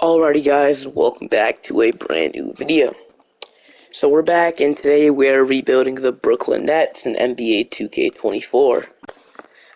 Alrighty guys, welcome back to a brand new video. So we're back and today we're rebuilding the Brooklyn Nets in NBA 2K24.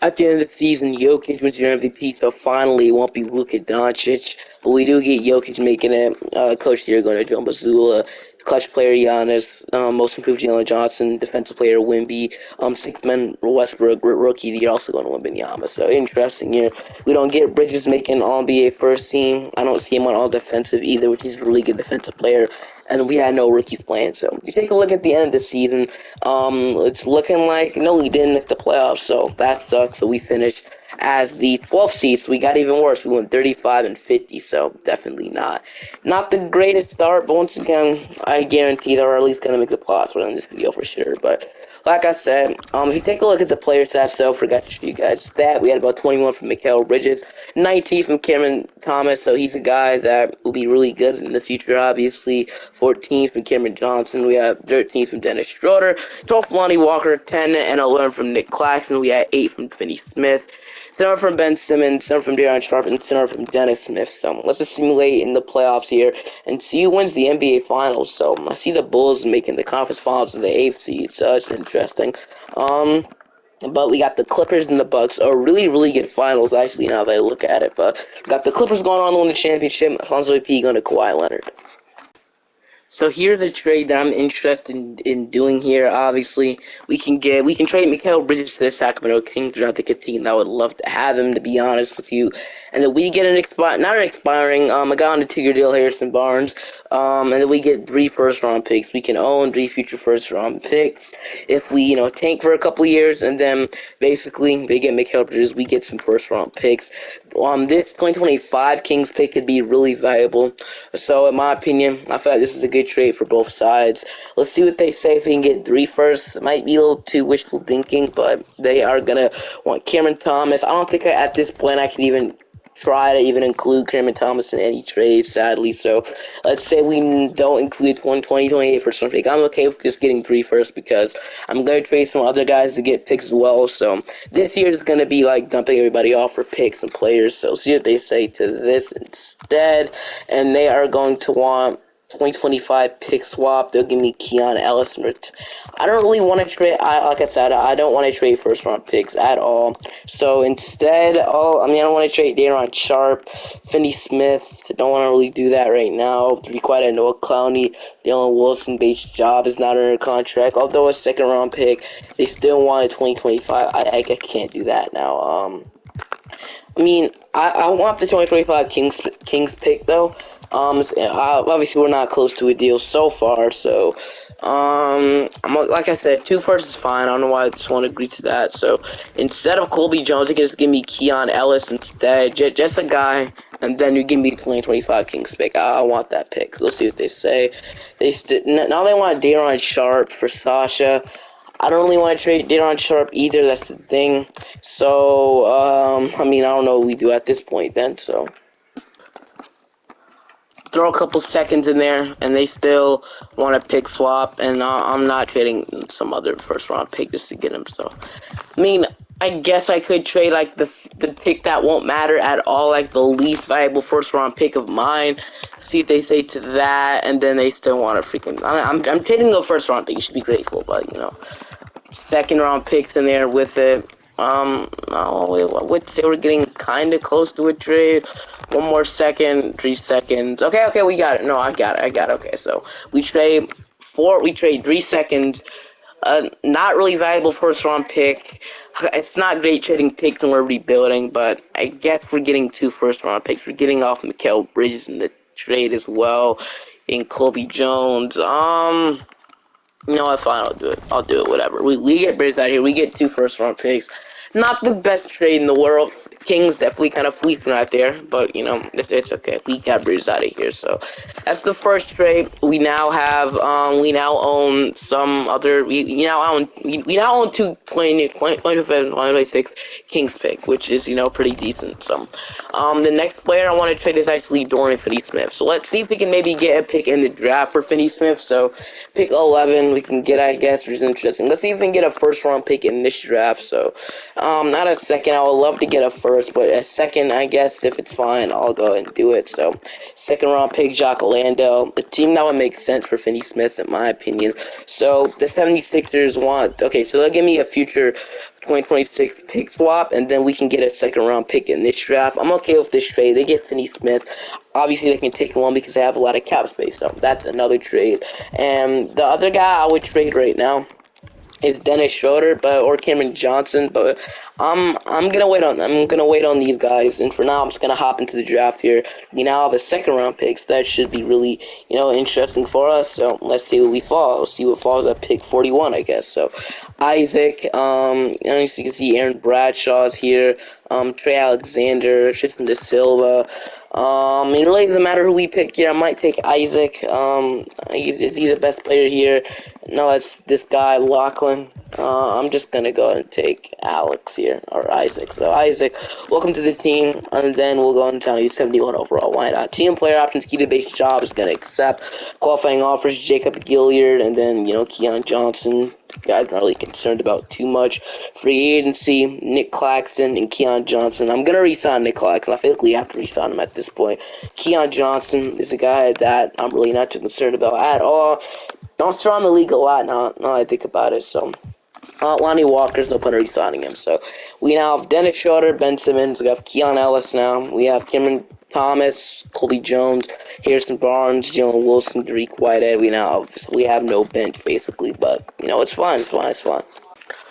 At the end of the season, Jokic wins your MVP, so finally it won't be Luka Doncic, but we do get Jokic making it, Coach of the Year going to Joe Mazzulla, clutch player Giannis, most improved Jalen Johnson, defensive player Wemby, sixth man Westbrook, rookie of the year also going to Wembanyama. So interesting year. We don't get Bridges making All NBA first team. I don't see him on All Defensive either, which is a really good defensive player. And we had no rookies playing. So if you take a look at the end of the season, it's looking like no, we didn't make the playoffs. So that sucks. So we finished as the 12th seed. So we got even worse. We went 35-50. So definitely not the greatest start. But once again, I guarantee they're at least gonna make the playoffs within this video for sure. But like I said, if you take a look at the player stats, though, forgot to show you guys that we had about 21 from Mikal Bridges, 19 from Cameron Thomas, so he's a guy that will be really good in the future, obviously. 14 from Cameron Johnson, we have 13 from Dennis Schroeder, 12 from Lonnie Walker, 10 and 11 from Nick Claxton, we had 8 from Finney Smith, center from Ben Simmons, center from Darren Sharp, and center from Dennis Smith. So let's just simulate in the playoffs here and see who wins the NBA Finals. So I see the Bulls making the conference finals of the 8th seed, so that's interesting. But we got the Clippers and the Bucks, a really good finals, actually, now that I look at it. But we got the Clippers going on to win the championship, Alonzo P going to Kawhi Leonard. So here's the trade that I'm interested in doing here. Obviously, we can trade Mikal Bridges to the Sacramento Kings, which I think a team that would love to have him, to be honest with you. And then we get a guy on a 2-year deal, Harrison Barnes. And then we get 3 first-round picks. We can own 3 future first-round picks if we, tank for a couple years, and then basically they get Mikal Bridges. We get some first-round picks. This 2025 Kings pick could be really valuable. So, in my opinion, I feel like this is a good trade for both sides. Let's see what they say. If we can get 3 firsts, it might be a little too wishful thinking, but they are gonna want Cameron Thomas. I don't think at this point I can even try to even include Cameron Thomas in any trade, sadly. So let's say we don't include 2028 first round pick. I'm okay with just getting 3 firsts because I'm going to trade some other guys to get picks as well. So this year is going to be like dumping everybody off for picks and players. So see what they say to this instead. And they are going to want 2025 pick swap. They'll give me Keon Ellis. I don't really want to trade. Like I said, I don't want to trade first round picks at all. So instead, I don't want to trade Daron Sharp, Finney Smith. Don't want to really do that right now. To be quite a Noah Clowney, Dylan Wilson, Bates Job is not under contract. Although a second round pick, they still want a 2025. I can't do that now. I want the 2025 Kings pick though. Obviously we're not close to a deal so far, so like I said, 2 firsts is fine. I don't know why I just want to agree to that. So instead of Colby Jones, you can just give me Keon Ellis instead, just a guy, and then you give me the 2025 Kings pick. I want that pick. Let's see what they say. Now they want Daron Sharp for Sasha. I don't really want to trade Daron Sharp either. That's the thing. So, I don't know what we do at this point then. So, throw a couple seconds in there, and they still want a pick swap, and I'm not trading some other first-round pick just to get him. So, I guess I could trade like the pick that won't matter at all, like the least valuable first-round pick of mine. See if they say to that, and then they still want a freaking. I'm trading the first-round pick. You should be grateful, but second round picks in there with it. I would say we're getting kind of close to a trade. 1 more second, 3 seconds. Okay, we got it. No, I got it. Okay, so we trade 3 seconds. Not really valuable first round pick. It's not great trading picks when we're rebuilding, but I guess we're getting 2 first round picks. We're getting off Mikal Bridges in the trade as well, in Colby Jones. You know what, fine, I'll do it, whatever. We get Bridges out of here. We get 2 first-round picks. Not the best trade in the world. Kings definitely kind of fleecing right there, but, it's okay. We got Bridges out of here, so that's the first trade. We now have, we now own some other, we now own 2 26 Kings pick, which is, pretty decent. So, the next player I want to trade is actually Dorian Finney-Smith. So let's see if we can maybe get a pick in the draft for Finney-Smith. So, pick 11 we can get, I guess, which is interesting. Let's see if we can get a first-round pick in this draft. So, not a second. I would love to get a first. first, but a second, I guess, if it's fine, I'll go ahead and do it. So, second round pick, Jock Landale. The team that would make sense for Finney Smith, in my opinion. So, the 76ers want, okay, so they'll give me a future 2026 pick swap, and then we can get a second round pick in this draft. I'm okay with this trade. They get Finney Smith. Obviously, they can take one because they have a lot of cap space, though. That's another trade. And the other guy I would trade right now is Dennis Schroeder, or Cameron Johnson, but I'm gonna wait on these guys, and for now I'm just gonna hop into the draft here. We now have a second round pick, so that should be really interesting for us. So let's see what we fall. Let's see what falls at pick 41, I guess. So Isaac, as you can see, Aaron Bradshaw's here, Trey Alexander, Tristan Da Silva. It really doesn't matter who we pick here. I might take Isaac. Is he the best player here? No, it's this guy, Lachlan. I'm just gonna go and take Alex here, or Isaac. So Isaac, welcome to the team, and then we'll go and tell you 71 overall. Why not? Team player options, key to base job is gonna accept. Qualifying offers, Jacob Gilliard, and then Keon Johnson. Guys, not really concerned about too much. Free agency, Nick Claxton and Keon Johnson. I'm gonna resign Nick Claxton. I feel like we have to resign him at this point. Keon Johnson is a guy that I'm really not too concerned about at all. Don't surround the league a lot now I think about it. So Lonnie Walker's no point in re-signing him. So we now have Dennis Schroeder, Ben Simmons. We have Keon Ellis now. We have Cameron Thomas, Colby Jones, Harrison Barnes, Jalen Wilson, Dariq Whitehead. We have no bench basically, but it's fine. It's fine. It's fine.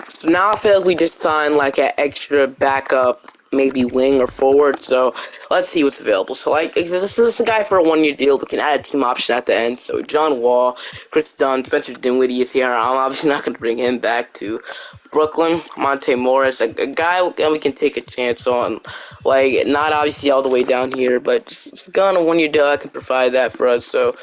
So now I feel like we just signed like an extra backup, maybe wing or forward. So let's see what's available. So this is a guy for a 1-year deal. We can add a team option at the end. So John Wall, Chris Dunn, Spencer Dinwiddie is here. I'm obviously not going to bring him back to Brooklyn. Monte Morris, a guy that we can take a chance on. Like, not obviously all the way down here, but just on a 1-year deal, I can provide that for us. So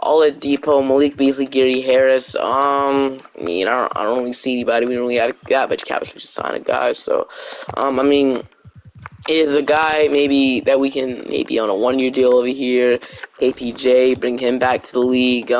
Oladipo, Malik Beasley, Gary Harris. I don't really see anybody. We don't really have that much cap space to sign a guy. So, is a guy maybe that we can maybe on a 1-year deal over here. KPJ, bring him back to the league.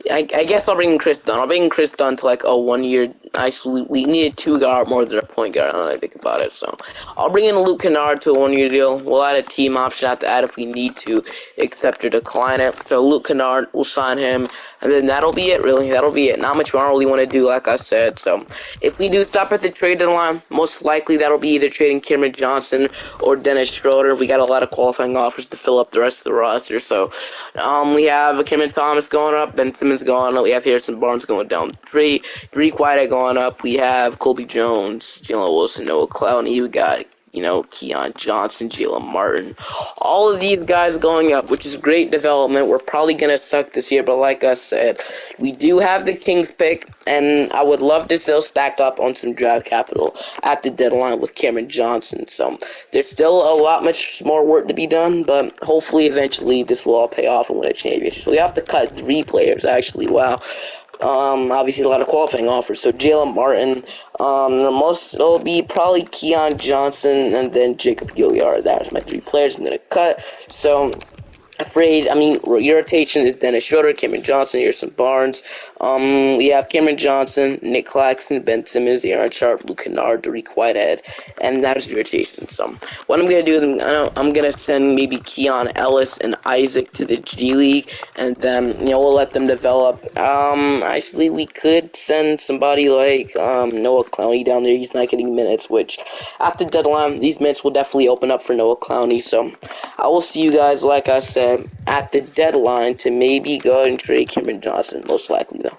I guess I'll bring Chris Dunn. I'll bring Chris Dunn to like a 1-year. Actually, we needed 2 guard more than a point guard. Now that I think about it, so I'll bring in Luke Kennard to a 1-year deal. We'll add a team option at the add if we need to, accept or decline it. So Luke Kennard, we'll sign him, and then that'll be it. Really, that'll be it. Not much more I really want to do, like I said. So if we do stop at the trade deadline, most likely that'll be either trading Cameron Johnson or Dennis Schroeder. We got a lot of qualifying offers to fill up the rest of the roster. So we have Cameron Thomas going up, Ben Simmons going up. We have Harrison Barnes going down 3, Dariq Whitehead going up. We have Colby Jones, Jalen Wilson, Noah Clowney. We got Keon Johnson, Jalen Martin. All of these guys going up, which is great development. We're probably going to suck this year, but like I said, we do have the Kings pick, and I would love to still stack up on some draft capital at the deadline with Cameron Johnson. So there's still a lot much more work to be done, but hopefully eventually this will all pay off and win a championship. So we have to cut 3 players, actually. Wow. Obviously a lot of qualifying offers. So Jalen Martin, the most it'll be probably Keon Johnson and then Jacob Gilliard. That's my 3 players I'm gonna cut. So your rotation is Dennis Schroeder, Cameron Johnson, Harrison Barnes. We have Cameron Johnson, Nick Claxton, Ben Simmons, Aaron Sharp, Luke Kennard, Dariq Whitehead, and that is your rotation. So what I'm gonna do is I'm gonna send maybe Keon Ellis and Isaac to the G League, and then we'll let them develop. Actually, we could send somebody like Noah Clowney down there. He's not getting minutes, which after deadline, these minutes will definitely open up for Noah Clowney. So I will see you guys, like I said, at the deadline to maybe go and trade Cameron Johnson, most likely though.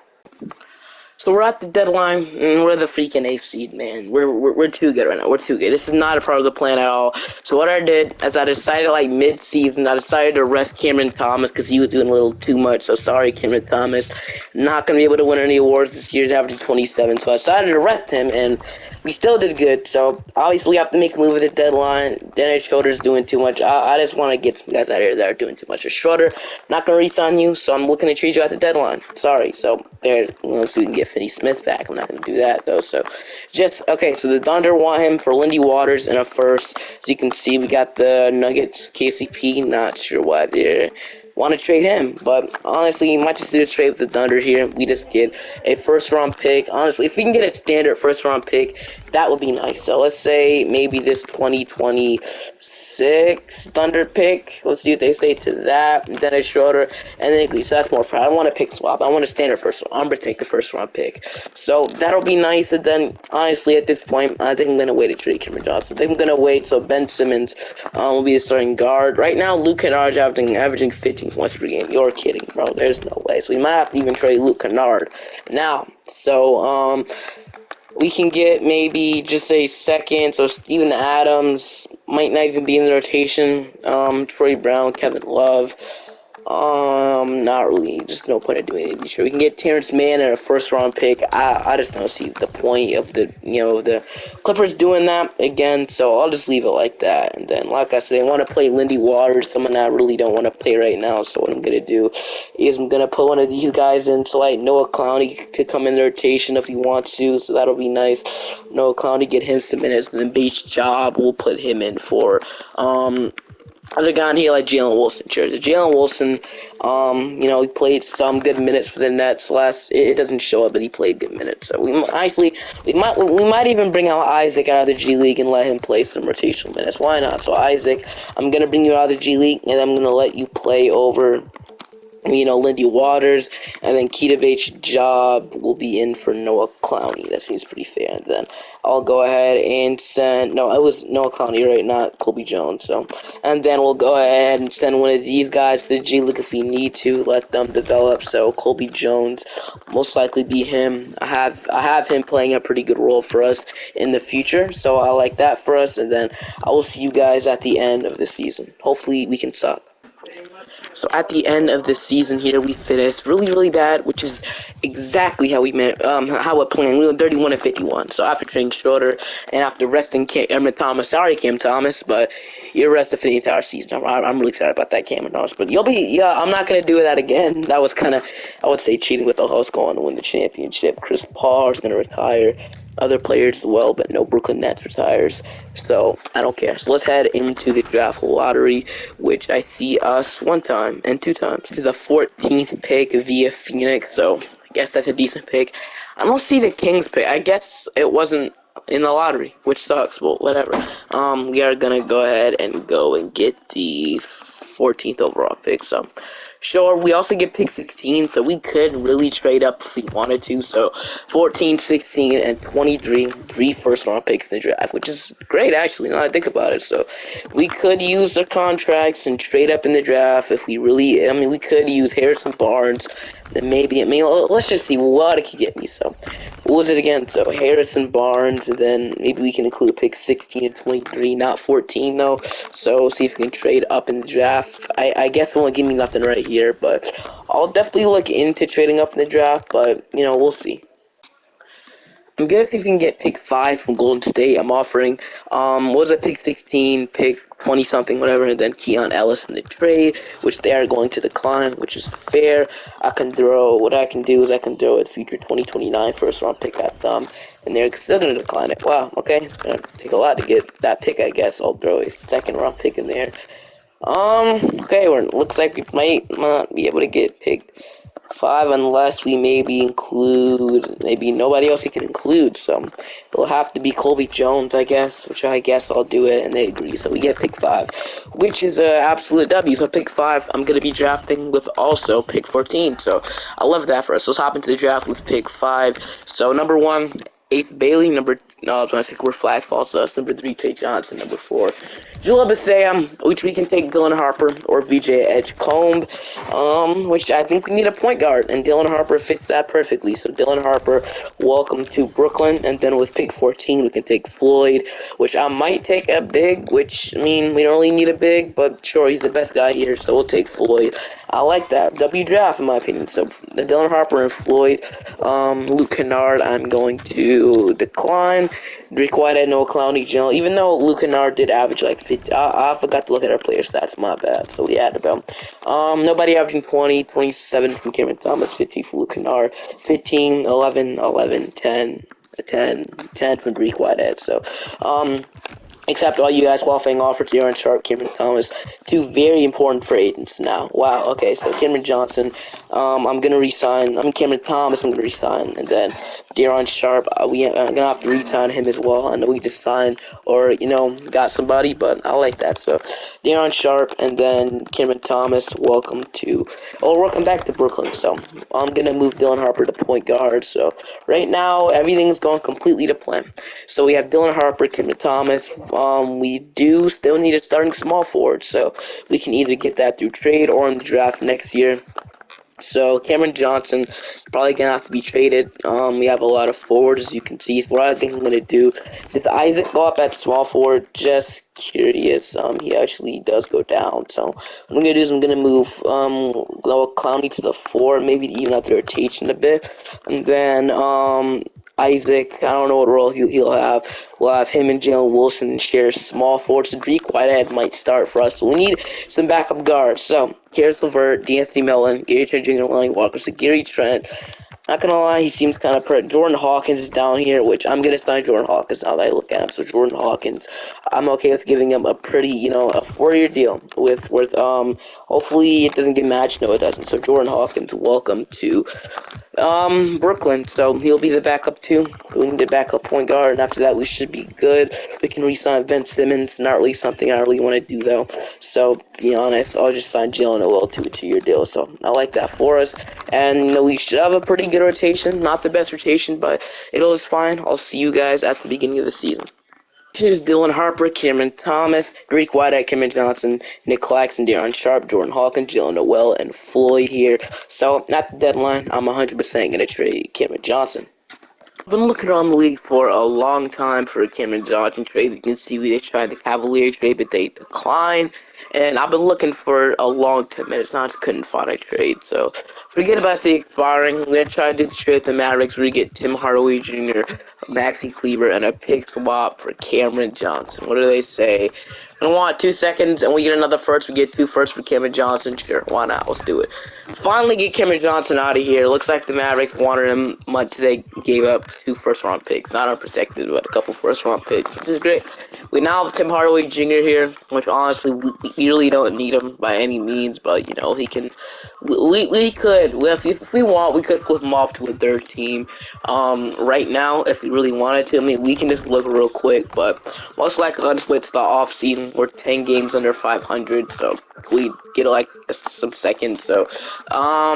So we're at the deadline, and we're the freaking 8th seed, man. We're too good right now. We're too good. This is not a part of the plan at all. So what I did is I decided, like, mid-season, I decided to rest Cameron Thomas because he was doing a little too much. So sorry, Cameron Thomas. Not going to be able to win any awards this year. He's averaging 27. So I decided to rest him, and we still did good. So obviously we have to make a move at the deadline. Dennis Schroeder's doing too much. I just want to get some guys out here that are doing too much. Schroeder, not going to re-sign you, so I'm looking to trade you at the deadline. Sorry. So there, let's see if we can get Finney Smith back. I'm not going to do that, though. So okay, so the Thunder want him for Lindy Waters and a first. As you can see, we got the Nuggets, KCP. Not sure why they're want to trade him. But honestly, you might just do a trade with the Thunder here. We just get a first-round pick. Honestly, if we can get a standard first-round pick, that would be nice. So let's say maybe this 2026 Thunder pick. Let's see what they say to that. Dennis Schroeder and then agree. So that's more fair. I don't want a pick swap. I want a standard first. I'm gonna take the first-round pick. So that'll be nice. And then honestly, at this point, I think I'm gonna wait to trade Cameron Johnson. I think I'm gonna wait so Ben Simmons will be the starting guard. Right now, Luke Kennard averaging 15 points per game. You're kidding, bro. There's no way. So we might have to even trade Luke Kennard now. So we can get maybe just a second. So Steven Adams might not even be in the rotation. Troy Brown, Kevin Love. Not really. Just no point in doing it. Sure, we can get Terrence Mann and a first-round pick. I just don't see the point of the Clippers doing that again. So I'll just leave it like that. And then, like I said, I want to play Lindy Waters, someone I really don't want to play right now. So what I'm gonna do is I'm gonna put one of these guys in. So like Noah Clowney could come in the rotation if he wants to. So that'll be nice. Noah Clowney, get him some minutes, and then Base Job, we'll put him in for other guy on here like Jalen Wilson. Sure, Jalen Wilson, he played some good minutes for the Nets it doesn't show up, but he played good minutes. So we might even bring out Isaac out of the G League and let him play some rotational minutes. Why not? So Isaac, I'm gonna bring you out of the G League and I'm gonna let you play over Lindy Waters, and then Ketovich Job will be in for Noah Clowney. That seems pretty fair. And then I'll go ahead and send, no, it was Noah Clowney, right? Not Colby Jones. So, and then we'll go ahead and send one of these guys to the G League if we need to, let them develop. So Colby Jones, most likely be him. I have him playing a pretty good role for us in the future, so I like that for us. And then I will see you guys at the end of the season. Hopefully we can suck. So at the end of this season here, we finished really, really bad, which is exactly how we meant, how we're playing. We were 31-51. So after trading Schroeder and after resting Cameron Thomas, sorry Cam Thomas, but you're rested for the entire season. I'm really excited about that, Cameron Thomas. But I'm not gonna do that again. That was kind of, I would say, cheating with the host going to win the championship. Chris Paul is gonna retire. Other players as well, but no Brooklyn Nets retires. So I don't care. So let's head into the draft lottery, which I see us one time and two times to the 14th pick via Phoenix. So I guess that's a decent pick. I don't see the Kings pick. I guess it wasn't in the lottery, which sucks, but whatever. We are gonna go ahead and get the 14th overall pick. So sure, we also get pick 16, so we could really trade up if we wanted to. So 14, 16, and 23, 3 first-round picks in the draft, which is great, actually, now I think about it. So we could use the contracts and trade up in the draft if we really, we could use Harrison Barnes, then maybe, let's just see what it could get me. So what was it again? So Harrison Barnes, and then maybe we can include pick 16 and 23, not 14, though. So see if we can trade up in the draft. I guess it won't give me nothing right here, but I'll definitely look into trading up in the draft, but, we'll see. I'm gonna see if we can get pick 5 from Golden State. I'm offering, what was it, pick 16, pick 20-something, whatever, and then Keon Ellis in the trade, which they are going to decline, which is fair. What I can do is I can throw a future 2029 first-round pick at them, and they're still gonna decline it. Wow, okay, it's gonna take a lot to get that pick, I guess. I'll throw a second-round pick in there. Okay, looks like we might not be able to get pick 5 unless we maybe nobody else we can include. So it'll have to be Colby Jones, I guess, which I guess I'll do it, and they agree. So we get pick 5, which is an absolute W. So pick 5, I'm going to be drafting with also pick 14. So I love that for us. Let's hop into the draft with pick 5. So number 1, 8th Bailey, I was going to say we're flag false us. Number 3, Tate Johnson. Number 4, Jula Bethea, which we can take Dylan Harper or VJ Edgecombe, which I think we need a point guard, and Dylan Harper fits that perfectly. So Dylan Harper, welcome to Brooklyn, and then with pick 14, we can take Floyd, which I might take a big, which, we don't really need a big, but sure, he's the best guy here, so we'll take Floyd. I like that. W draft, in my opinion. So the Dylan Harper and Floyd, Luke Kennard, I'm going to decline. Drake Whitehead, Noah Clowney, Jill. Even though Luke Kennard did average like 50, I forgot to look at our player stats. My bad. So we had about nobody averaging 20, 27 from Cameron Thomas, 50 from Luke Kennard, 15, 11, 11, 10, 10 from Drake Whitehead. So Accept all you guys qualifying offers, Darren Sharp, Cameron Thomas, two very important free agents now. Wow, okay, so Cameron Johnson, I'm going to resign. Cameron Thomas, I'm going to resign. And then Darren Sharp, I'm going to have to resign him as well. I know we just signed or, got somebody, but I like that. So Darren Sharp and then Cameron Thomas, welcome back to Brooklyn. So I'm going to move Dylan Harper to point guard. So right now, everything's going completely to plan. So we have Dylan Harper, Cameron Thomas. We do still need a starting small forward, so we can either get that through trade or in the draft next year. So Cameron Johnson probably gonna have to be traded. We have a lot of forwards, as you can see. So what I think I'm gonna do is Isaac go up at small forward. Just curious. He actually does go down. So what I'm gonna do is I'm gonna move Noah Clowney to the 4, maybe even up the rotation a bit, and then Isaac, I don't know what role he'll have. We'll have him and Jalen Wilson share small forwards. Cedric Whitehead might start for us. So we need some backup guards. So, Karis LeVert, D'Anthony Mellon, Gary Trent Jr., Lonnie Walker. So, Gary Trent, not gonna lie, he seems kind of hurt. Jordan Hawkins is down here, which I'm gonna sign Jordan Hawkins now that I look at him. So, Jordan Hawkins, I'm okay with giving him a pretty, a 4-year deal with hopefully it doesn't get matched. No, it doesn't. So, Jordan Hawkins, welcome to Brooklyn, so he'll be the backup too. We need a backup point guard, and after that, we should be good. We can re-sign Ben Simmons. Not really something I really want to do though. So, to be honest, I'll just sign Jalen Noel to a 2-year deal. So I like that for us, and we should have a pretty good rotation. Not the best rotation, but it'll is fine. I'll see you guys at the beginning of the season. Here's Dylan Harper, Cameron Thomas, Greek Whitehead, Cameron Johnson, Nick Claxton, Darren Sharp, Jordan Hawkins, Jalen Noel, and Floyd here. So, at the deadline, I'm 100% going to trade Cameron Johnson. I've been looking around the league for a long time for a Cameron Johnson trade. You can see they tried the Cavalier trade, but they declined. And I've been looking for a long time, and I just couldn't find a trade. So forget about the expiring. I'm going to try to do the trade with the Mavericks where we get Tim Hardaway Jr., Maxi Kleber, and a pick swap for Cameron Johnson. What do they say? I want 2 seconds, and we get another first. We get 2 firsts for Cameron Johnson. Sure, why not? Let's do it. Finally get Cameron Johnson out of here. Looks like the Mavericks wanted him much. They gave up 2 first-round picks. Not unprotected, but a couple first-round picks, which is great. We now have Tim Hardaway Jr. here, which honestly, we really don't need him by any means, but, he can... We could, if we want, we could flip him off to a third team. Right now, if we really wanted to, I mean, we can just look real quick, but most likely I'll just wait to the off season. We're 10 games under 500, so we get like some seconds. So,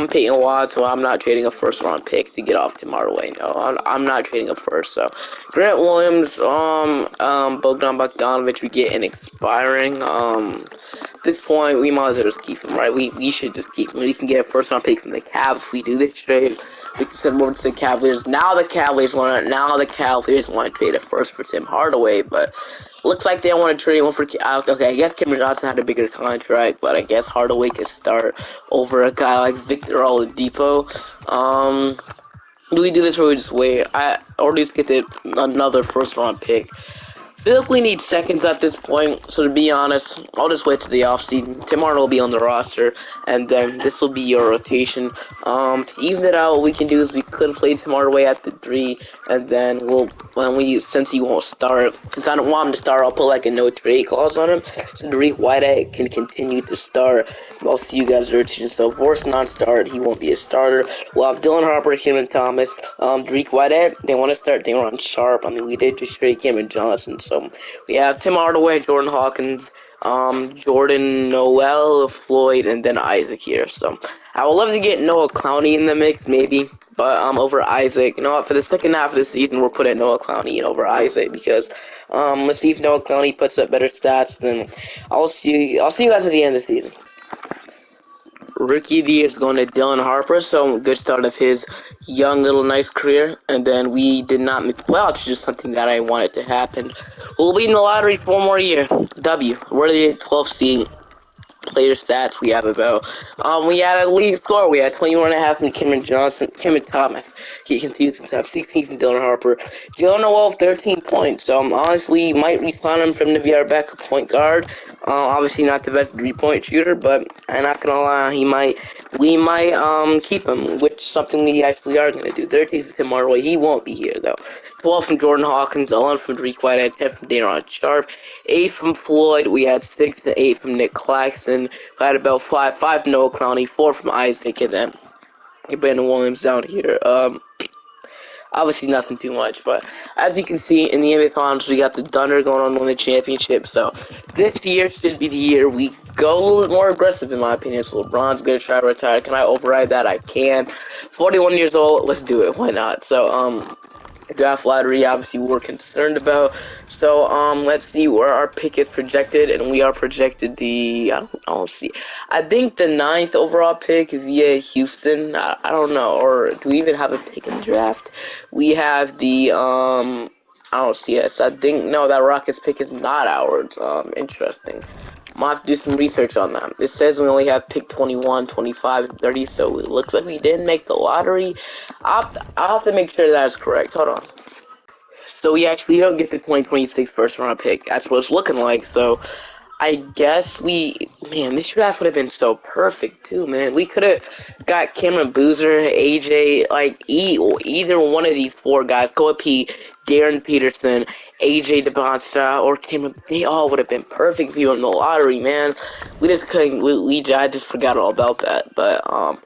Peyton Watts. So I'm not trading a first-round pick to get off Tim Hardaway. No, I'm not trading a first. So, Grant Williams, Bogdan Bogdanovic, we get an expiring. At this point, we might as well just keep him, right? We should just keep him. We can get a first-round pick from the Cavs if we do this trade. We can send him over to the Cavaliers. Now the Cavaliers want to trade a first for Tim Hardaway, but looks like they don't want to trade one for. Okay, I guess Cameron Johnson had a bigger contract, but I guess Hardaway could start over a guy like Victor Oladipo. Do we do this or we just wait? Or just get another first-round pick? I feel like we need seconds at this point, so to be honest, I'll just wait to the offseason. Tim Arnold will be on the roster, and then this will be your rotation. To even it out, what we can do is we could play Tim Hardaway at the 3, and then since he won't start, since I don't want him to start, I'll put like a no trade clause on him, so Greek Whitehead can continue to start. I'll see you guys in rotation. So if Vorst non-start, he won't be a starter. We'll have Dylan Harper, Cameron Thomas, Greek Whitehead. They want to start Darren Sharp. I mean, we did just trade Cameron Johnson, so we have Tim Hardaway, Jordan Hawkins, Jordan Noel, Floyd, and then Isaac here. So I would love to get Noah Clowney in the mix, maybe, but over Isaac. You know what? For the second half of the season, we're putting Noah Clowney in over Isaac because let's see if Noah Clowney puts up better stats. Then I'll see you guys at the end of the season. Rookie of the Year is going to Dylan Harper, so good start of his young little nice career. And then we did not make the playoffs, just something that I wanted to happen. We'll be in the lottery for 1 more year. W. We're the 12th seed. Player stats we have about. We had a lead score. We had 21.5 from Cameron Thomas. Get confused with top 16 from Dylan Harper. Jalen Noel 13 points. Honestly, you might resign him from the VR backup point guard. Obviously not the best 3-point shooter, but I'm not gonna lie, we might keep him, which is something we actually are gonna do. 13 from Tim Hardaway, he won't be here though. 12 from Jordan Hawkins, 11 from Dariq Whitehead, 10 from Daron Sharp, 8 from Floyd. We had 6 to 8 from Nick Claxton. We had about 5 from Noah Clowney, 4 from Isaac, and then Brandon Williams down here. Obviously nothing too much, but as you can see in the NBA Finals, we got the Thunder going on to win the championship. So this year should be the year we go a little bit more aggressive, in my opinion. So LeBron's gonna try to retire. Can I override that? I can. 41 years old. Let's do it. Why not? So draft lottery, obviously we're concerned about. So let's see where our pick is projected, and we are projected the I don't see. I think the 9th overall pick is via Houston. I don't know, or do we even have a pick in the draft? We have the I don't see us. I think no, that Rockets pick is not ours. Interesting. I'm gonna have to do some research on that. It says we only have pick 21, 25, and 30, so it looks like we didn't make the lottery. I'll have to make sure that is correct. Hold on. So we actually don't get the 2026 first round pick. That's what it's looking like. So I guess man, this draft would have been so perfect too, man. We could have got Cameron Boozer, AJ, like either one of these 4 guys, Kobe P, Darren Peterson, AJ DeBonstra, or Cameron. They all would have been perfect for you in the lottery, man. We just couldn't. I just forgot all about that. But I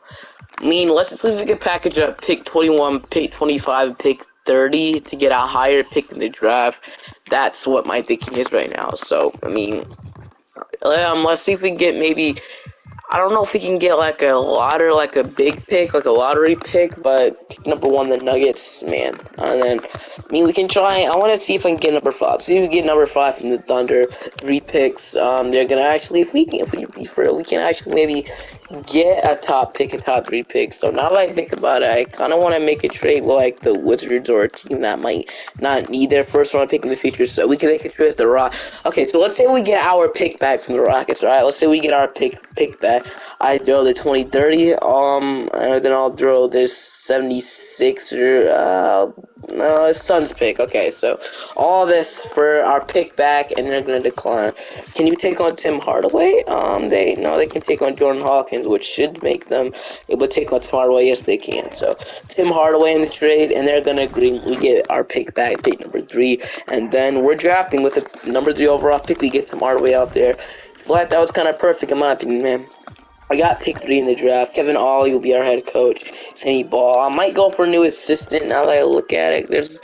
mean, let's see if we can package up pick 21, pick 25, and pick 30 to get a higher pick in the draft. That's what my thinking is right now. So, I mean, let's see if we can get maybe, I don't know if we can get like a big pick, like a lottery pick, but pick number 1, the Nuggets, man. And then, I mean, we can try, I want to see if I can get number 5. See if we can get number 5 from the Thunder, 3 picks. They're going to actually, if we be for real, we can actually maybe get a top pick, a top 3 pick. So now that I think about it, I kind of want to make a trade with like the Wizards or a team that might not need their first round pick in the future. So we can make a trade with the Rock. Okay, so let's say we get our pick back from the Rockets, right? Let's say we get our pick back. I throw the 2030, and then I'll throw this 76er, Suns pick. Okay, so all this for our pick back, and they're gonna decline. Can you take on Tim Hardaway? They can take on Jordan Hawkins, which should make them able to take on Tim Hardaway. Yes, they can. So Tim Hardaway in the trade, and they're gonna agree. We get our pick back, pick number 3, and then we're drafting with the number 3 overall pick. We get Tim Hardaway out there. Flat, that was kind of perfect in my opinion, man. I got pick 3 in the draft. Kevin Ollie will be our head coach. Sammy Ball. I might go for a new assistant now that I look at it. There's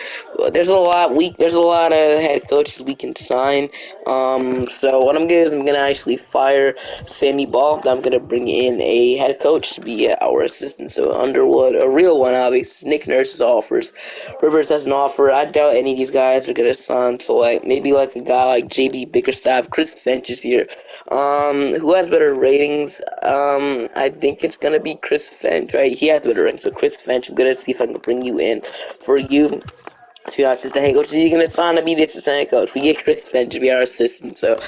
a lot of head coaches we can sign. So what I'm gonna do is I'm gonna actually fire Sammy Ball. I'm gonna bring in a head coach to be our assistant. So Underwood, a real one, obviously. Nick Nurse's offers. Rivers has an offer. I doubt any of these guys are gonna sign. So like maybe like a guy like JB Bickerstaff. Chris Finch is here. Who has better ratings? I think it's gonna be Chris Finch, right? He has better ratings, so Chris Finch. I'm gonna see if I can bring you in for you to be our assistant head coach. You're gonna sign to be the assistant head coach. We get Chris Finch to be our assistant, so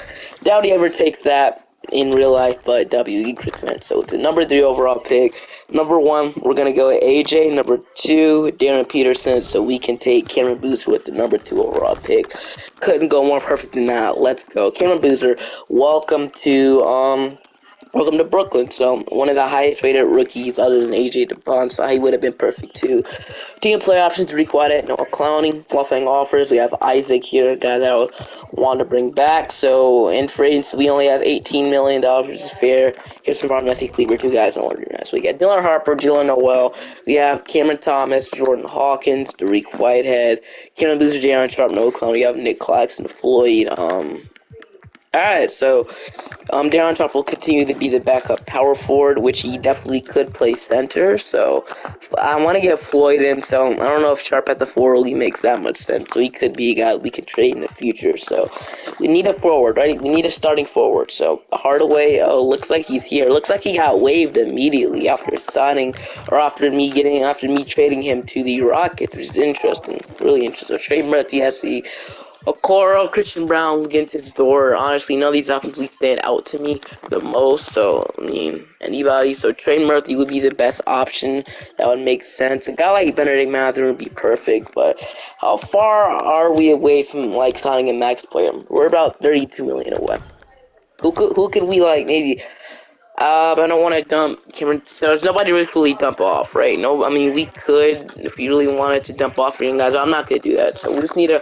doubt he ever takes that in real life, but W, Chris Finch. So the number 3 overall pick. Number 1, we're gonna go with AJ. Number 2, Darren Peterson, so we can take Cameron Boozer with the number 2 overall pick. Couldn't go more perfect than that. Let's go, Cameron Boozer. Welcome to Brooklyn. So one of the highest rated rookies other than AJ DeBon, so he would have been perfect too. Team play options, Dariq Whitehead, Noah Clowney, qualifying offers. We have Isaac here, a guy that I would want to bring back. So in free agency, we only have $18 million, which is fair. Here's some Messi Cleaver, 2 guys on order. So we got Dylan Harper, Jalen Noel. We have Cameron Thomas, Jordan Hawkins, Dariq Whitehead, Cameron Boozer, Daron Sharp, Noah Clowney. We have Nick Claxton, Floyd. Alright, so Darren Top will continue to be the backup power forward, which he definitely could play center. So I want to get Floyd in. So I don't know if Sharp at the 4 really makes that much sense. So he could be a guy we could trade in the future. So we need a forward, right? We need a starting forward. So Hardaway, looks like he's here. Looks like he got waived immediately after signing, or after me trading him to the Rockets, which is interesting, really interesting. So Trey Murphy, Okoro, Christian Brown against his door. Honestly, none of these options stand out to me the most. So, I mean, anybody. So, Trey Murphy would be the best option. That would make sense. A guy like Benedict Mathurin would be perfect. But how far are we away from, like, signing a max player? We're about $32 million away. Who could we like maybe? I don't want to dump Cameron. So there's nobody really dump off, right? No, I mean we could if we really wanted to dump off for you guys. I'm not gonna do that. So we just need a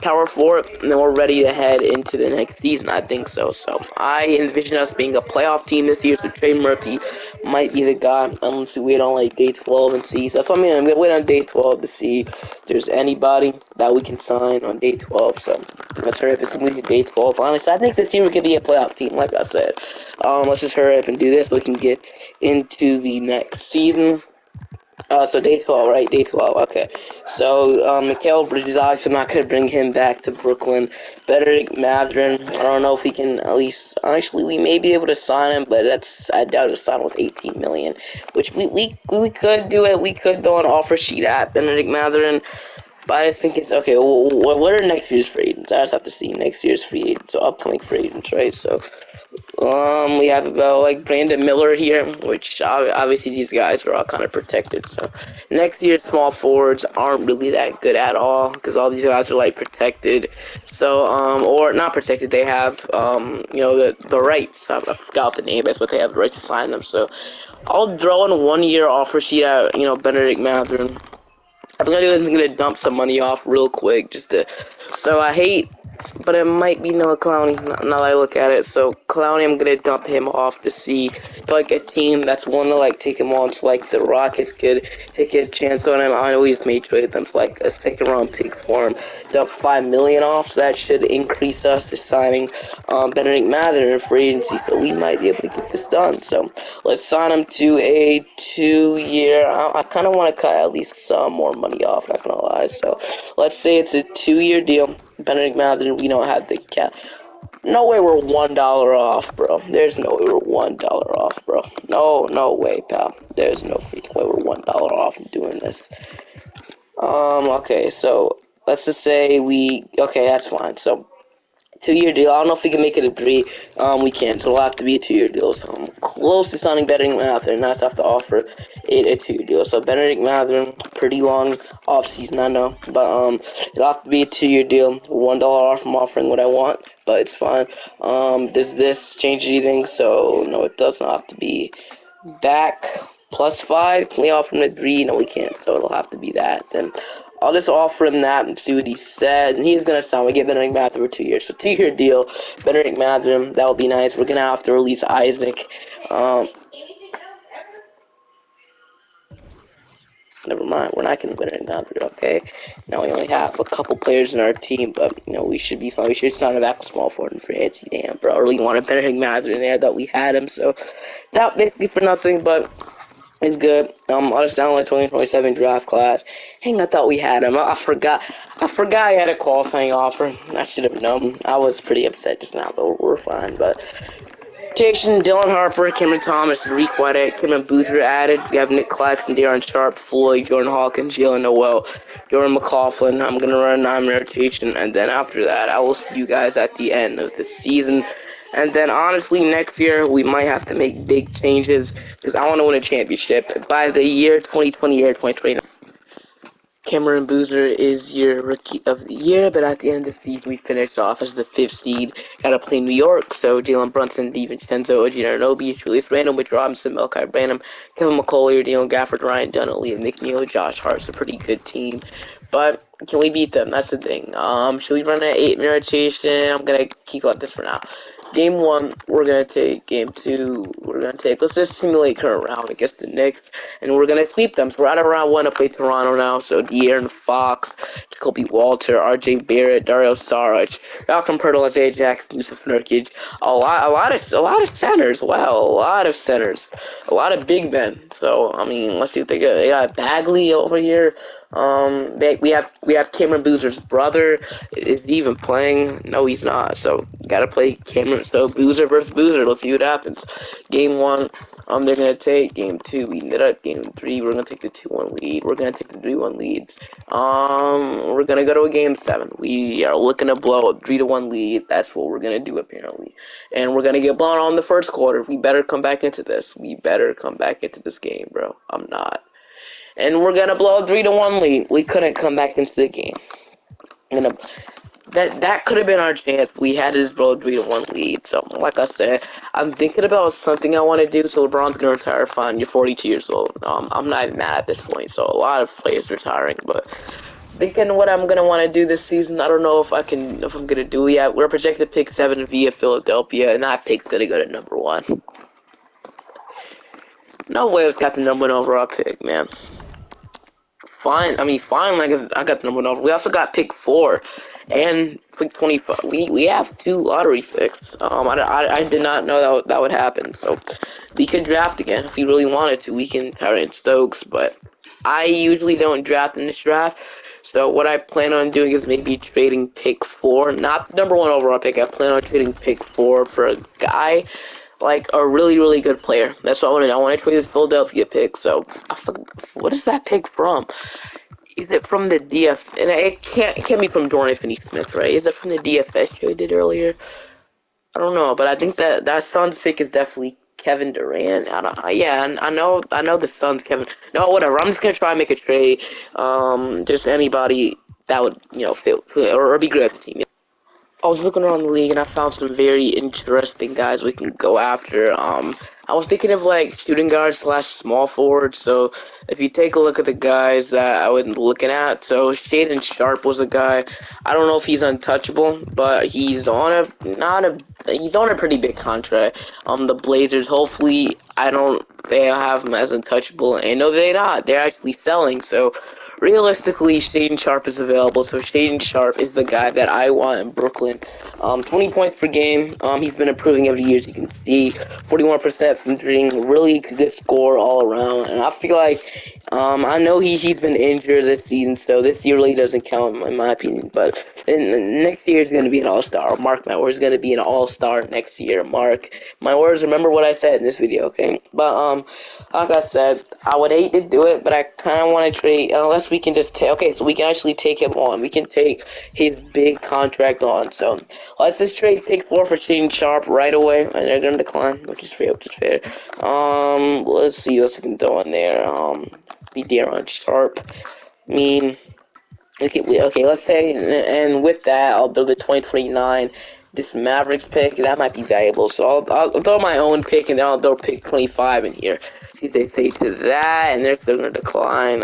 power forward, and then we're ready to head into the next season. I think so. So I envision us being a playoff team this year. So Trey Murphy might be the guy. Unless we wait on like day 12 and see. So that's what I mean. I'm gonna wait on day 12 to see if there's anybody that we can sign on day 12. So let's hurry up and see day 12. Honestly, I think this team could be a playoff team, like I said. Let's just hurry up and do this so we can get into the next season. So day 12, right? Day 12, okay. So, Mikal Bridges, obviously I'm not going to bring him back to Brooklyn. Benedict Mathurin, I don't know if we can at least, actually, we may be able to sign him, but I doubt he'll sign with 18 million, which we could do it. We could go on offer sheet at Benedict Mathurin, but I just think it's, okay, well, what are next year's free agents? I just have to see next year's free agents, so upcoming free agents, right? So, we have about like Brandon Miller here, which obviously these guys are all kind of protected. So next year's small forwards aren't really that good at all because all these guys are like protected. So or not protected, they have you know the rights. I forgot the name, that's what they have the rights to sign them. So I'll draw in 1 year offer sheet at Benedict Mathurin. I'm gonna dump some money off real quick just to. So I hate, but it might be Noah Clowney. Now that I look at it, so Clowney, I'm gonna dump him off to see like a team that's willing to like take him on. So like the Rockets could take a chance on him. I know he's may trade them for like a second round pick for him. Dump 5 million off, so that should increase us to signing Benedict Mather for agency. So we might be able to get this done. So let's sign him to a 2-year. I kind of want to cut at least some more money off, not gonna lie. So let's say it's a 2-year deal. Benedict Mather, we don't have the cap. No way we're $1 off, bro. There's no way we're $1 off, bro. No way, pal. There's no freaking way we're $1 off in doing this. Okay, so let's just say okay, that's fine. So 2-year deal. I don't know if we can make it a 3. We can't. So it'll have to be a 2-year deal. So I'm close to signing Benedict Mathurin. Now I have to offer it a 2-year deal. So Benedict Mathurin, pretty long off season, I know, but it'll have to be a 2-year deal. $1 off from offering what I want, but it's fine. Does this change anything? So no, it does not have to be back plus 5. Can we offer him a 3? No, we can't. So it'll have to be that. Then I'll just offer him that and see what he says. And he's going to sign. We get Benedict Mathurin for 2 years. So 2-year deal. Benedict Mathurin, that would be nice. We're going to have to release Isaac. Never mind. We're not going to Benedict Mathurin, okay? Now we only have a couple players in our team, but, we should be fine. We should sign a back small forward and free agency. Damn, bro. I really wanted Benedict Mathurin there that we had him. So that basically for nothing, but it's good. I'll just download 2027 draft class. Hang, I thought we had him. I forgot. I forgot I had a qualifying offer. I should have known. I was pretty upset just now, but we're fine. But Jason, Dylan Harper, Cameron Thomas, Tariq Whitehead, Cameron Boozer added. We have Nick Claxton, Darren Sharp, Floyd, Jordan Hawkins, Jalen Noel, Jordan McLaughlin. I'm gonna run a 9 rotation, and then after that, I will see you guys at the end of the season. And then honestly, next year we might have to make big changes because I want to win a championship by the year 2020 or 2029. Cameron Boozer is your Rookie of the Year, but at the end of the season, we finished off as the 5th seed. Gotta play New York, so Jalen Brunson, DiVincenzo, OG Anunoby, Julius Randle, Mitch Robinson, Melchi Branham, Kevin McCauley, Dylan Gafford, Ryan Dunn, Liam McNeil, Josh Hart's a pretty good team. But can we beat them? That's the thing. Should we run an 8-minute rotation? I'm gonna keep up this for now. Game 1, we're gonna take. Game 2, we're gonna take. Let's just simulate current round against the Knicks, and we're gonna sweep them. So we're out of round 1 to play Toronto now. So De'Aaron Fox, Jacoby Walter, R.J. Barrett, Dario Saric, Malcolm Pirtle, Isaiah Jackson, Yusuf Nurkic. A lot of centers. Wow, a lot of centers, a lot of big men. So I mean, let's see what they got. They got Bagley over here. We have Cameron Boozer's brother. Is he even playing? No, he's not. So gotta play Cameron. So Boozer versus Boozer. Let's see what happens. Game 1, they're gonna take. Game 2, we ended up. Game 3, we're gonna take the 2-1 lead. We're gonna take the 3-1 leads. We're gonna go to a Game 7. We are looking to blow a 3-1 lead. That's what we're gonna do apparently. And we're gonna get blown on the first quarter. We better come back into this. We better come back into this game, bro. I'm not. And we're gonna blow a 3-1 lead. We couldn't come back into the game. That could have been our chance. We had this bro 3-1 lead. So, like I said, I'm thinking about something I want to do. So LeBron's gonna retire. Fine, you're 42 years old. I'm not even mad at this point. So a lot of players retiring, but thinking what I'm gonna want to do this season. I don't know if I'm gonna do it yet. We're projected to pick 7 via Philadelphia, and that pick's gonna go to number 1. No way I've got the number 1 overall pick, man. Fine. I mean, finally, I got the number 1 overall. We also got pick 4 and pick 25. We have 2 lottery picks. I did not know that would happen. So we could draft again if we really wanted to. We can Terrence Stokes, but I usually don't draft in this draft. So what I plan on doing is maybe trading pick 4, not the number 1 overall pick. I plan on trading pick 4 for a guy like a really, really good player. That's what I want to do. I want to trade this Philadelphia pick. So, what is that pick from? Is it from the DF? And it can't be from Dorian Finney-Smith, right? Is it from the DFS show I did earlier? I don't know, but I think that Suns pick is definitely Kevin Durant. Yeah, I know the Suns Kevin. No, whatever. I'm just gonna try and make a trade. Just anybody that would fit or be good at the team. I was looking around the league and I found some very interesting guys we can go after. I was thinking of like shooting guards / small forwards. So if you take a look at the guys that I was looking at, so Shaedon Sharpe was a guy. I don't know if he's untouchable, but he's on a pretty big contract. The Blazers. Hopefully, they'll have him as untouchable. And no, they're not. They're actually selling. So realistically, Shaedon Sharpe is available, so Shaedon Sharpe is the guy that I want in Brooklyn. 20 points per game. He's been improving every year, as you can see. 41% from three, really good score all around. And I feel like, I know he's been injured this season, so this year really doesn't count in my opinion. But next year is going to be an all-star. Mark my words, is going to be an all-star next year. Mark my words. Remember what I said in this video, okay? But like I said, I would hate to do it, but I kind of want to trade, unless we can just take, okay, so we can actually take him on. We can take his big contract on. So let's just trade pick 4 for Shaedon Sharpe right away, and they're going to decline, which is fair, let's see what's we can throw in there. Be Daron Sharpe. I mean, okay, let's say, and with that, I'll throw the 2029, this Mavericks pick, that might be valuable. So I'll throw my own pick, and then I'll throw pick 25 in here. See what they say to that, and they're still gonna decline.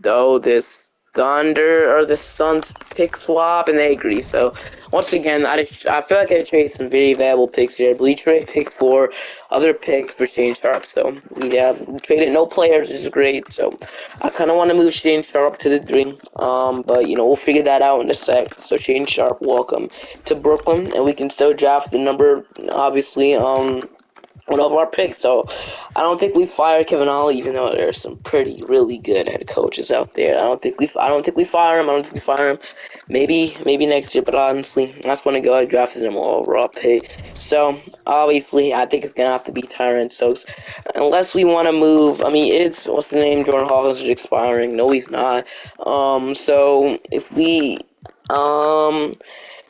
Though this Thunder or the Suns pick swap, and they agree. So once again, I feel like I traded some very valuable picks here. I believe trade pick 4, other picks for Shaedon Sharpe. So we traded no players, which is great. So I kind of want to move Shaedon Sharpe to the 3. But we'll figure that out in a sec. So Shaedon Sharpe, welcome to Brooklyn, and we can still draft the number, obviously. One of our picks. So I don't think we fired Kevin Ollie, even though there's some pretty really good head coaches out there. I don't think we fire him. I don't think we fire him. Maybe next year, but honestly, I just want to go and draft him overall pick. So obviously, I think it's gonna have to be Tyron Stokes, unless we want to move. I mean, it's what's the name? Jordan Hawkins is expiring. No, he's not. So if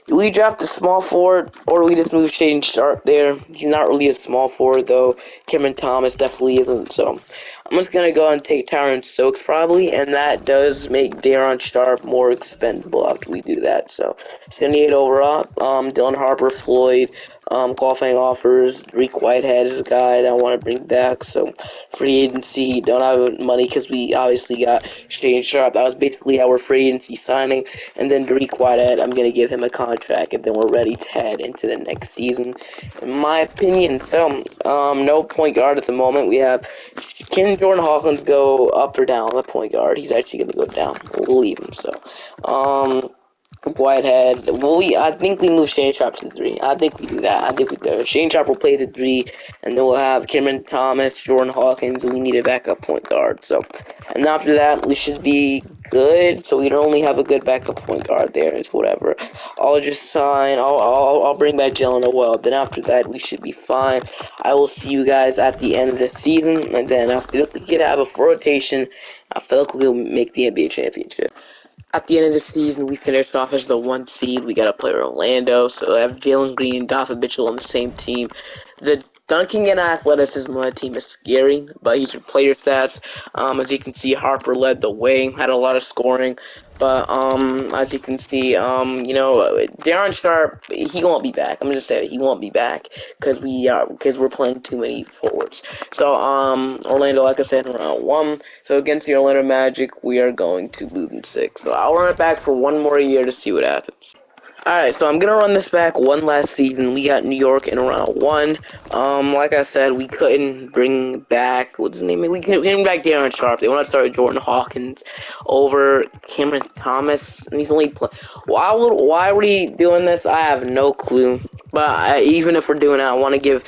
do we draft a small forward, or do we just move Shaedon Sharpe there? He's not really a small forward, though. Cameron Thomas definitely isn't, so I'm just going to go and take Tyron Stokes, probably, and that does make Daron Sharpe more expendable after we do that. So 78 overall, Dylan Harper, Floyd, qualifying offers. Reek Whitehead is a guy that I want to bring back, so free agency, don't have money because we obviously got Shaedon Sharpe. That was basically our free agency signing, and then Reek Whitehead, I'm going to give him a contract, and then we're ready to head into the next season, in my opinion. So, no point guard at the moment. We have, can Jordan Hawkins go up or down the point guard? He's actually going to go down. We'll leave him, so, Whitehead. I think we move Shaedon Sharpe to the 3. I think we do that. I think we do. Shaedon Sharpe will play the 3, and then we'll have Cameron Thomas, Jordan Hawkins, and we need a backup point guard. So, and after that, we should be good. So we don't only have a good backup point guard there. It's whatever. I'll just sign. I'll bring back Jalen Noel. Then after that, we should be fine. I will see you guys at the end of the season, and then after we could have a full rotation. I feel like we'll make the NBA championship. At the end of the season, we finished off as the 1 seed. We got to play Orlando, so I have Jalen Green and Donovan Mitchell on the same team. The dunking and athleticism on that team is scary, but he's your player stats. As you can see, Harper led the way, had a lot of scoring. But as you can see, Darren Sharp, he won't be back. I'm gonna say it, he won't be back because we're playing too many forwards. So Orlando, like I said, in round 1. So against the Orlando Magic, we are going to move in 6. So I'll run it back for one more year to see what happens. Alright, so I'm gonna run this back one last season. We got New York in round 1. Like I said, we couldn't bring back, what's his name? We couldn't bring back Darren Sharp. They want to start Jordan Hawkins over Cameron Thomas, and he's only why are we doing this? I have no clue. But even if we're doing it, I want to give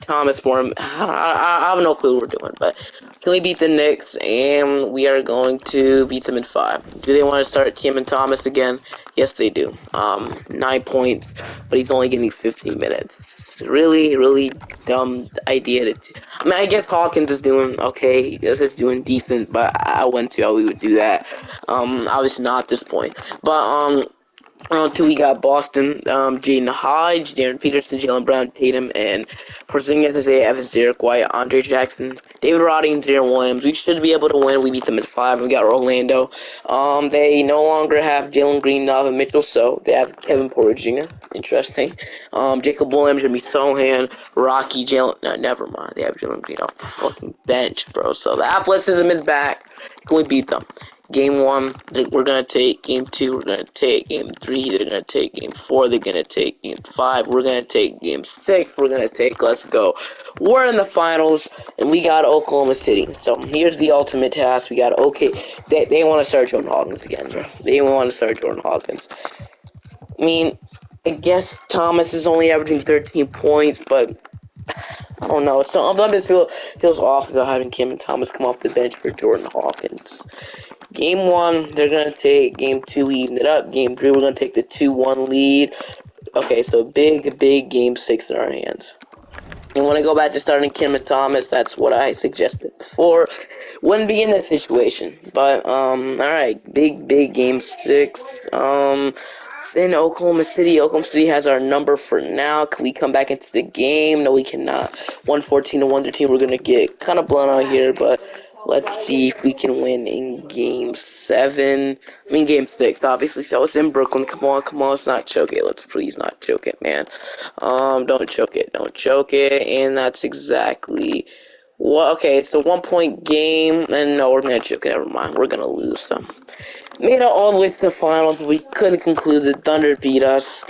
Thomas more. I have no clue what we're doing, but can we beat the Knicks? And we are going to beat them in 5. Do they want to start Kim and Thomas again? Yes, they do. 9 points, but he's only getting 15 minutes. Really, really dumb idea to. I mean, I guess Hawkins is doing okay. He's doing decent, but I wouldn't see how we would do that. Obviously not at this point, but Round 2, we got Boston, Jaden Hodge, Darren Peterson, Jalen Brown, Tatum, and Porzingis, Isaiah Evans, Derek White, Andre Jackson, David Roddy, and Darren Williams. We should be able to win. We beat them at 5. We got Orlando. They no longer have Jalen Green, Donovan Mitchell, so they have Kevin Porter Jr. Interesting. Jacob Williams, Jimmy Sohan, Rocky, Jalen. No, never mind. They have Jalen Green off the fucking bench, bro. So the athleticism is back. Can we beat them? Game 1, we're going to take. Game 2, we're going to take. Game 3, they're going to take. Game 4, they're going to take. Game 5, we're going to take. Game 6, we're going to take. Let's go. We're in the finals, and we got Oklahoma City. So here's the ultimate task. We got, they want to start Jordan Hawkins again, bro. They want to start Jordan Hawkins. I mean, I guess Thomas is only averaging 13 points, but I don't know. Sometimes it feels off about having Kim and Thomas come off the bench for Jordan Hawkins. Game 1, they're going to take. Game 2, we evened it up. Game 3, we're going to take the 2-1 lead. Okay, so big Game 6 in our hands. You want to go back to starting Kim and Thomas, that's what I suggested before. Wouldn't be in this situation. But, alright, big Game 6. In Oklahoma City. Oklahoma City has our number for now. Can we come back into the game? No, we cannot. 114 to 113. We're going to get kind of blown out here, but let's see if we can win in Game 7. I mean, Game 6, obviously. So it's in Brooklyn. Come on. Let's not choke it. Let's please not choke it, man. Don't choke it. And that's exactly... Well, okay, it's a 1-point game. And no, we're going to choke it. Never mind. We're going to lose them. Made it all the way to the finals. We couldn't conclude. The Thunder beat us.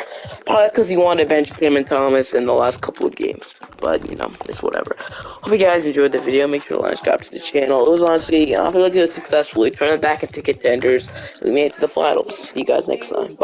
Probably because he wanted to bench Cam and Thomas in the last couple of games. But, it's whatever. Hope you guys enjoyed the video. Make sure to like, subscribe to the channel. It was honestly, I feel like it was successful. We turned it back into contenders. We made it to the finals. See you guys next time. Bye.